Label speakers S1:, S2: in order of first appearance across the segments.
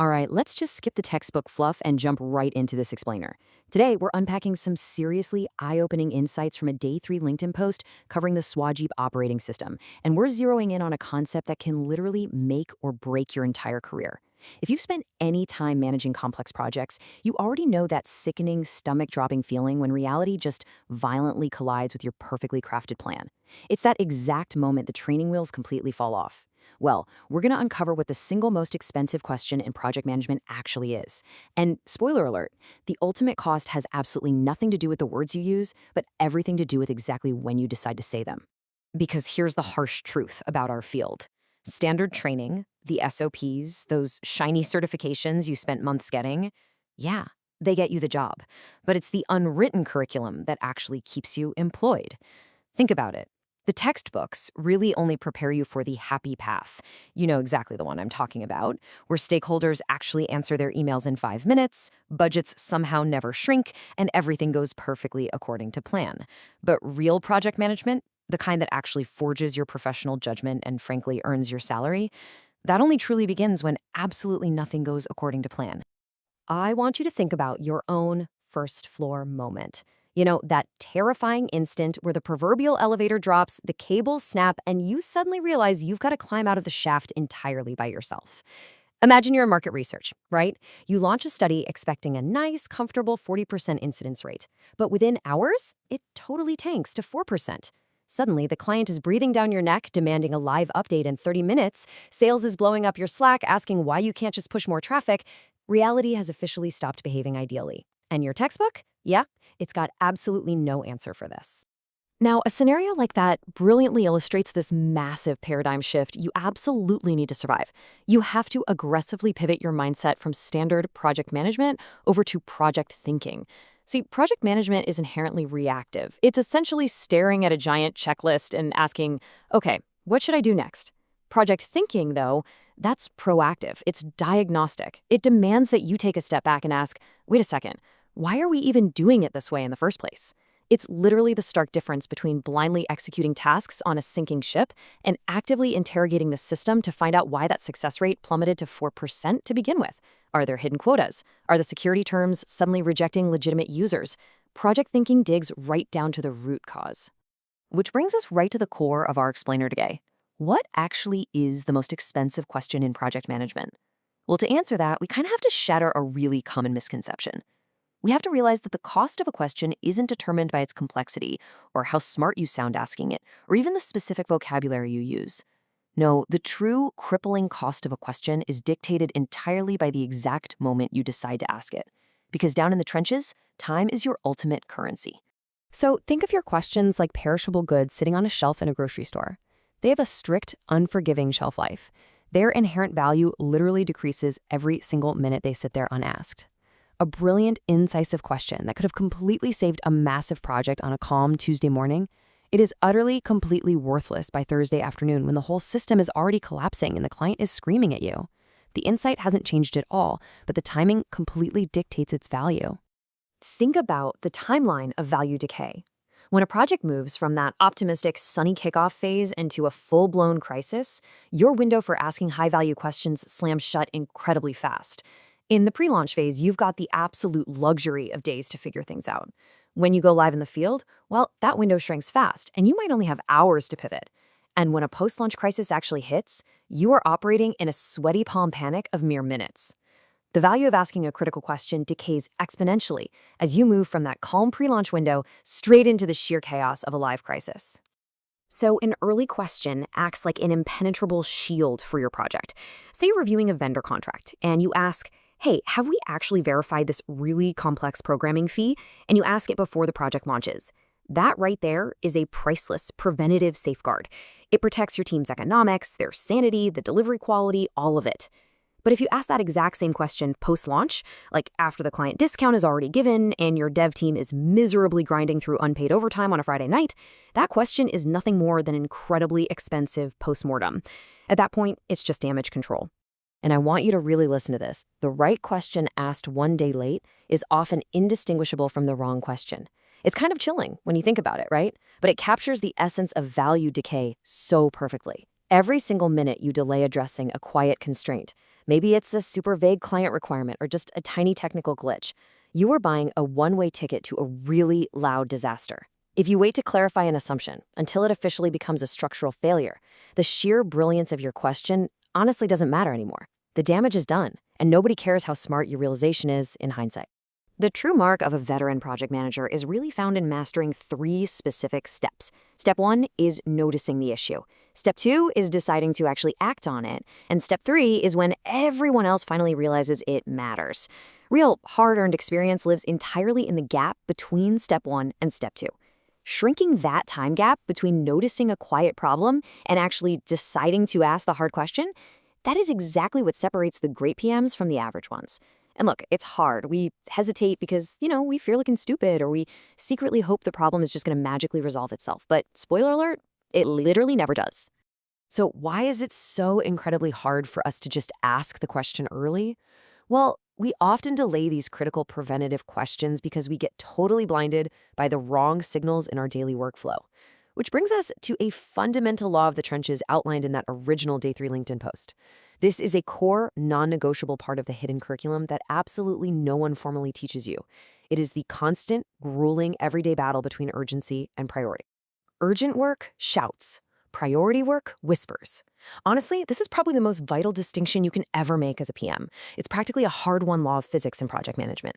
S1: All right, let's just skip the textbook fluff and jump right into this explainer. Today, we're unpacking some seriously eye-opening insights from a day 3 LinkedIn post covering the Swadeep Operating System, and we're zeroing in on a concept that can literally make or break your entire career. If you've spent any time managing complex projects, you already know that sickening, stomach-dropping feeling when reality just violently collides with your perfectly crafted plan. It's that exact moment the training wheels completely fall off. Well, we're going to uncover what the single most expensive question in project management actually is. And spoiler alert, the ultimate cost has absolutely nothing to do with the words you use, but everything to do with exactly when you decide to say them. Because here's the harsh truth about our field. Standard training, the SOPs, those shiny certifications you spent months getting, yeah, they get you the job. But it's the unwritten curriculum that actually keeps you employed. Think about it. The textbooks really only prepare you for the happy path. You know exactly the one I'm talking about, where stakeholders actually answer their emails in 5 minutes, budgets somehow never shrink, and everything goes perfectly according to plan. But real project management, the kind that actually forges your professional judgment and frankly earns your salary, that only truly begins when absolutely nothing goes according to plan. I want you to think about your own first floor moment. You know, that terrifying instant where the proverbial elevator drops, the cables snap, and you suddenly realize you've got to climb out of the shaft entirely by yourself. Imagine you're in market research, right? You launch a study expecting a nice, comfortable 40% incidence rate. But within hours, it totally tanks to 4%. Suddenly, the client is breathing down your neck, demanding a live update in 30 minutes. Sales is blowing up your Slack, asking why you can't just push more traffic. Reality has officially stopped behaving ideally. And your textbook? Yeah, it's got absolutely no answer for this. Now, a scenario like that brilliantly illustrates this massive paradigm shift you absolutely need to survive. You have to aggressively pivot your mindset from standard project management over to project thinking. See, project management is inherently reactive. It's essentially staring at a giant checklist and asking, okay, what should I do next? Project thinking, though, that's proactive. It's diagnostic. It demands that you take a step back and ask, wait a second, why are we even doing it this way in the first place? It's literally the stark difference between blindly executing tasks on a sinking ship and actively interrogating the system to find out why that success rate plummeted to 4% to begin with. Are there hidden quotas? Are the security terms suddenly rejecting legitimate users? Project thinking digs right down to the root cause. Which brings us right to the core of our explainer today. What actually is the most expensive question in project management? Well, to answer that, we kind of have to shatter a really common misconception. We have to realize that the cost of a question isn't determined by its complexity or how smart you sound asking it, or even the specific vocabulary you use. No, the true crippling cost of a question is dictated entirely by the exact moment you decide to ask it. Because down in the trenches, time is your ultimate currency. So think of your questions like perishable goods sitting on a shelf in a grocery store. They have a strict, unforgiving shelf life. Their inherent value literally decreases every single minute they sit there unasked. A brilliant, incisive question that could have completely saved a massive project on a calm Tuesday morning, it is utterly, completely worthless by Thursday afternoon when the whole system is already collapsing and the client is screaming at you. The insight hasn't changed at all, but the timing completely dictates its value. Think about the timeline of value decay. When a project moves from that optimistic, sunny kickoff phase into a full-blown crisis, your window for asking high-value questions slams shut incredibly fast. In the pre-launch phase, you've got the absolute luxury of days to figure things out. When you go live in the field, well, that window shrinks fast, and you might only have hours to pivot. And when a post-launch crisis actually hits, you are operating in a sweaty palm panic of mere minutes. The value of asking a critical question decays exponentially as you move from that calm pre-launch window straight into the sheer chaos of a live crisis. So an early question acts like an impenetrable shield for your project. Say you're reviewing a vendor contract, and you ask, hey, have we actually verified this really complex programming fee? And you ask it before the project launches. That right there is a priceless preventative safeguard. It protects your team's economics, their sanity, the delivery quality, all of it. But if you ask that exact same question post-launch, like after the client discount is already given and your dev team is miserably grinding through unpaid overtime on a Friday night, that question is nothing more than incredibly expensive post-mortem. At that point, it's just damage control. And I want you to really listen to this. The right question asked one day late is often indistinguishable from the wrong question. It's kind of chilling when you think about it, right? But it captures the essence of value decay so perfectly. Every single minute you delay addressing a quiet constraint, Maybe it's a super vague client requirement or just a tiny technical glitch. You are buying a one-way ticket to a really loud disaster. If you wait to clarify an assumption until it officially becomes a structural failure, the sheer brilliance of your question honestly doesn't matter anymore. The damage is done, and nobody cares how smart your realization is in hindsight. The true mark of a veteran project manager is really found in mastering 3 specific steps. Step 1 is noticing the issue. Step 2 is deciding to actually act on it. And step 3 is when everyone else finally realizes it matters. Real hard-earned experience lives entirely in the gap between step 1 and step 2. Shrinking that time gap between noticing a quiet problem and actually deciding to ask the hard question, that is exactly what separates the great PMs from the average ones. And look, it's hard. We hesitate because, we fear looking stupid, or we secretly hope the problem is just going to magically resolve itself. But spoiler alert, it literally never does. So why is it so incredibly hard for us to just ask the question early? Well, we often delay these critical preventative questions because we get totally blinded by the wrong signals in our daily workflow. Which brings us to a fundamental law of the trenches outlined in that original Day 3 LinkedIn post. This is a core, non-negotiable part of the hidden curriculum that absolutely no one formally teaches you. It is the constant, grueling, everyday battle between urgency and priority. Urgent work shouts. Priority work whispers. Honestly, this is probably the most vital distinction you can ever make as a PM. It's practically a hard-won law of physics in project management.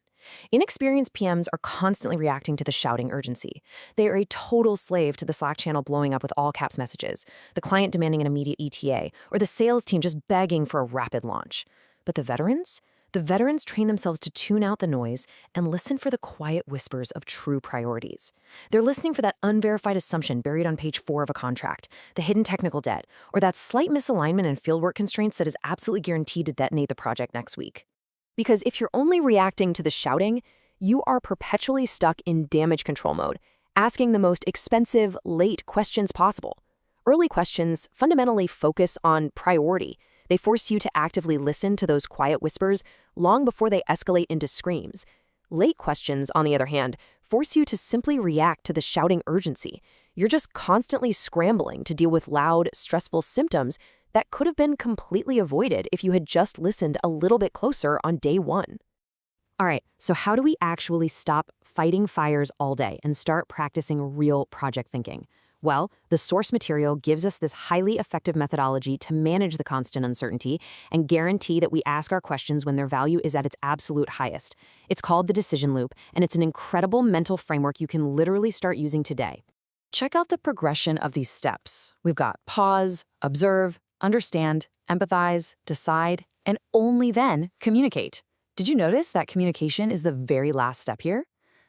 S1: Inexperienced PMs are constantly reacting to the shouting urgency. They are a total slave to the Slack channel blowing up with all caps messages, the client demanding an immediate ETA, or the sales team just begging for a rapid launch. But the veterans? The veterans train themselves to tune out the noise and listen for the quiet whispers of true priorities. They're listening for that unverified assumption buried on page 4 of a contract, the hidden technical debt, or that slight misalignment in fieldwork constraints that is absolutely guaranteed to detonate the project next week. Because if you're only reacting to the shouting, you are perpetually stuck in damage control mode, asking the most expensive, late questions possible. Early questions fundamentally focus on priority. They force you to actively listen to those quiet whispers long before they escalate into screams. Late questions, on the other hand, force you to simply react to the shouting urgency. You're just constantly scrambling to deal with loud, stressful symptoms that could have been completely avoided if you had just listened a little bit closer on day 1. All right, so how do we actually stop fighting fires all day and start practicing real project thinking? Well, the source material gives us this highly effective methodology to manage the constant uncertainty and guarantee that we ask our questions when their value is at its absolute highest. It's called the decision loop, and it's an incredible mental framework you can literally start using today. Check out the progression of these steps. We've got pause, observe, understand, empathize, decide, and only then communicate. Did you notice that communication is the very last step here?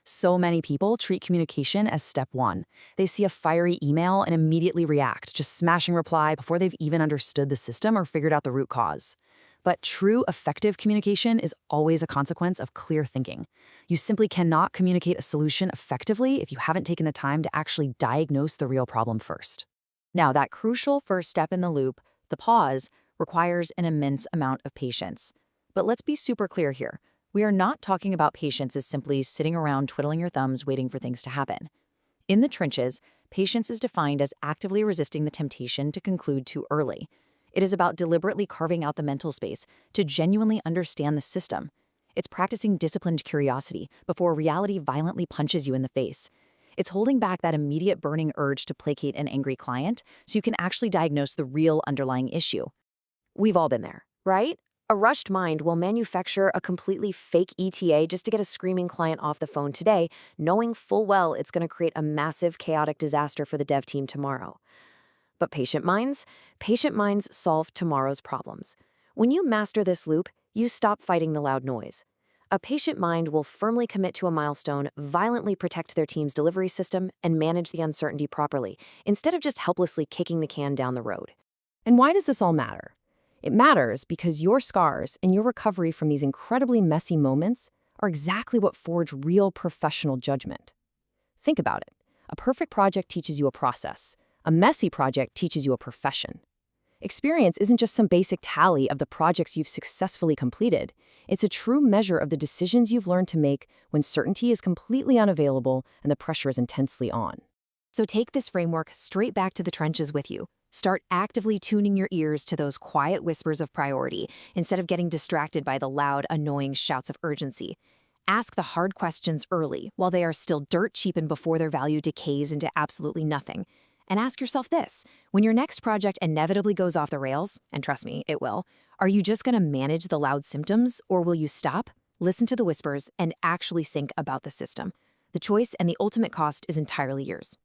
S1: So many people treat communication as step 1. They see a fiery email and immediately react, just smashing reply before they've even understood the system or figured out the root cause. But true effective communication is always a consequence of clear thinking. You simply cannot communicate a solution effectively if you haven't taken the time to actually diagnose the real problem first. Now, that crucial first step in the loop, the pause, requires an immense amount of patience. But let's be super clear here. We are not talking about patience as simply sitting around twiddling your thumbs waiting for things to happen. In the trenches, patience is defined as actively resisting the temptation to conclude too early. It is about deliberately carving out the mental space to genuinely understand the system. It's practicing disciplined curiosity before reality violently punches you in the face. It's holding back that immediate burning urge to placate an angry client so you can actually diagnose the real underlying issue. We've all been there, right? A rushed mind will manufacture a completely fake ETA just to get a screaming client off the phone today, knowing full well it's going to create a massive chaotic disaster for the dev team tomorrow. But patient minds solve tomorrow's problems. When you master this loop, you stop fighting the loud noise. A patient mind will firmly commit to a milestone, violently protect their team's delivery system, and manage the uncertainty properly, instead of just helplessly kicking the can down the road. And why does this all matter? It matters because your scars and your recovery from these incredibly messy moments are exactly what forge real professional judgment. Think about it. A perfect project teaches you a process. A messy project teaches you a profession. Experience isn't just some basic tally of the projects you've successfully completed. It's a true measure of the decisions you've learned to make when certainty is completely unavailable and the pressure is intensely on. So take this framework straight back to the trenches with you. Start actively tuning your ears to those quiet whispers of priority instead of getting distracted by the loud, annoying shouts of urgency. Ask the hard questions early while they are still dirt cheap and before their value decays into absolutely nothing. And ask yourself this, when your next project inevitably goes off the rails, and trust me, it will, are you just going to manage the loud symptoms, or will you stop, listen to the whispers, and actually think about the system? The choice and the ultimate cost is entirely yours.